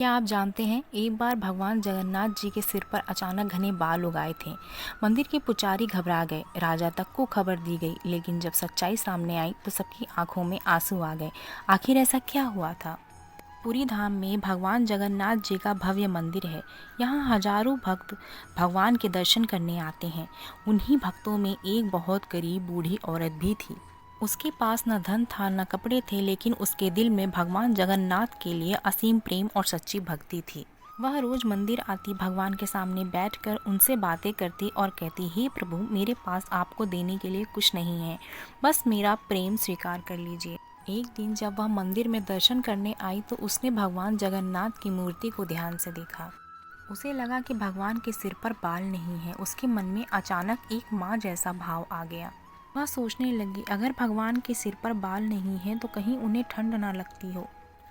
क्या आप जानते हैं, एक बार भगवान जगन्नाथ जी के सिर पर अचानक घने बाल उग आए थे। मंदिर के पुजारी घबरा गए, राजा तक को खबर दी गई, लेकिन जब सच्चाई सामने आई तो सबकी आंखों में आंसू आ गए। आखिर ऐसा क्या हुआ था? पुरी धाम में भगवान जगन्नाथ जी का भव्य मंदिर है। यहाँ हजारों भक्त भगवान के दर्शन करने आते हैं। उन्हीं भक्तों में एक बहुत गरीब बूढ़ी औरत भी थी। उसके पास न धन था न कपड़े थे, लेकिन उसके दिल में भगवान जगन्नाथ के लिए असीम प्रेम और सच्ची भक्ति थी। वह रोज मंदिर आती, भगवान के सामने बैठकर उनसे बातें करती और कहती, हे प्रभु, मेरे पास आपको देने के लिए कुछ नहीं है, बस मेरा प्रेम स्वीकार कर लीजिए। एक दिन जब वह मंदिर में दर्शन करने आई तो उसने भगवान जगन्नाथ की मूर्ति को ध्यान से देखा। उसे लगा कि भगवान के सिर पर बाल नहीं है। उसके मन में अचानक एक माँ जैसा भाव आ गया। वह सोचने लगी, अगर भगवान के सिर पर बाल नहीं है तो कहीं उन्हें ठंड ना लगती हो।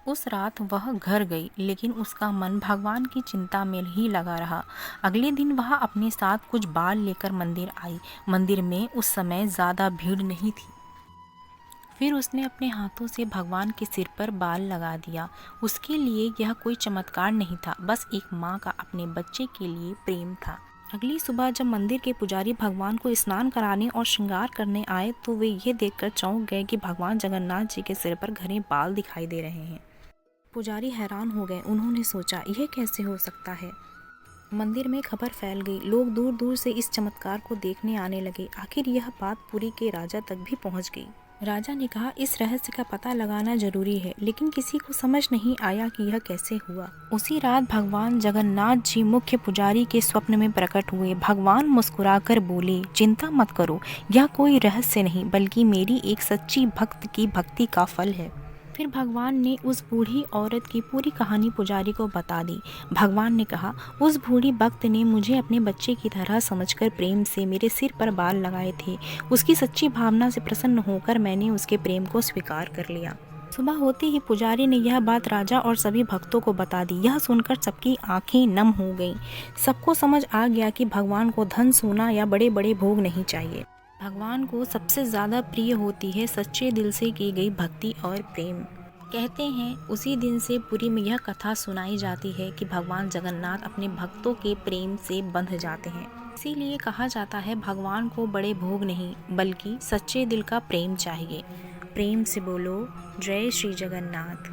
उस रात वह घर गई, लेकिन उसका मन भगवान की चिंता में ही लगा रहा। अगले दिन वह अपने साथ कुछ बाल लेकर मंदिर आई। मंदिर में उस समय ज़्यादा भीड़ नहीं थी। फिर उसने अपने हाथों से भगवान के सिर पर बाल लगा दिया। उसके लिए यह कोई चमत्कार नहीं था, बस एक माँ का अपने बच्चे के लिए प्रेम था। अगली सुबह जब मंदिर के पुजारी भगवान को स्नान कराने और श्रृंगार करने आए तो वे ये देखकर चौंक गए कि भगवान जगन्नाथ जी के सिर पर घने बाल दिखाई दे रहे हैं। पुजारी हैरान हो गए। उन्होंने सोचा, यह कैसे हो सकता है। मंदिर में खबर फैल गई। लोग दूर दूर से इस चमत्कार को देखने आने लगे। आखिर यह बात पुरी के राजा तक भी पहुंच गई। राजा ने कहा, इस रहस्य का पता लगाना जरूरी है, लेकिन किसी को समझ नहीं आया कि यह कैसे हुआ। उसी रात भगवान जगन्नाथ जी मुख्य पुजारी के स्वप्न में प्रकट हुए। भगवान मुस्कुराकर बोले, चिंता मत करो, यह कोई रहस्य नहीं बल्कि मेरी एक सच्ची भक्त की भक्ति का फल है। फिर भगवान ने उस बूढ़ी औरत की पूरी कहानी पुजारी को बता दी। भगवान ने कहा, उस बूढ़ी भक्त ने मुझे अपने बच्चे की तरह समझकर प्रेम से मेरे सिर पर बाल लगाए थे। उसकी सच्ची भावना से प्रसन्न होकर मैंने उसके प्रेम को स्वीकार कर लिया। सुबह होते ही पुजारी ने यह बात राजा और सभी भक्तों को बता दी। यह सुनकर सबकी आंखें नम हो गईं। सबको समझ आ गया कि भगवान को धन, सोना या बड़े बड़े भोग नहीं चाहिए। भगवान को सबसे ज़्यादा प्रिय होती है सच्चे दिल से की गई भक्ति और प्रेम। कहते हैं उसी दिन से पुरी में यह कथा सुनाई जाती है कि भगवान जगन्नाथ अपने भक्तों के प्रेम से बंध जाते हैं। इसीलिए कहा जाता है, भगवान को बड़े भोग नहीं बल्कि सच्चे दिल का प्रेम चाहिए। प्रेम से बोलो, जय श्री जगन्नाथ।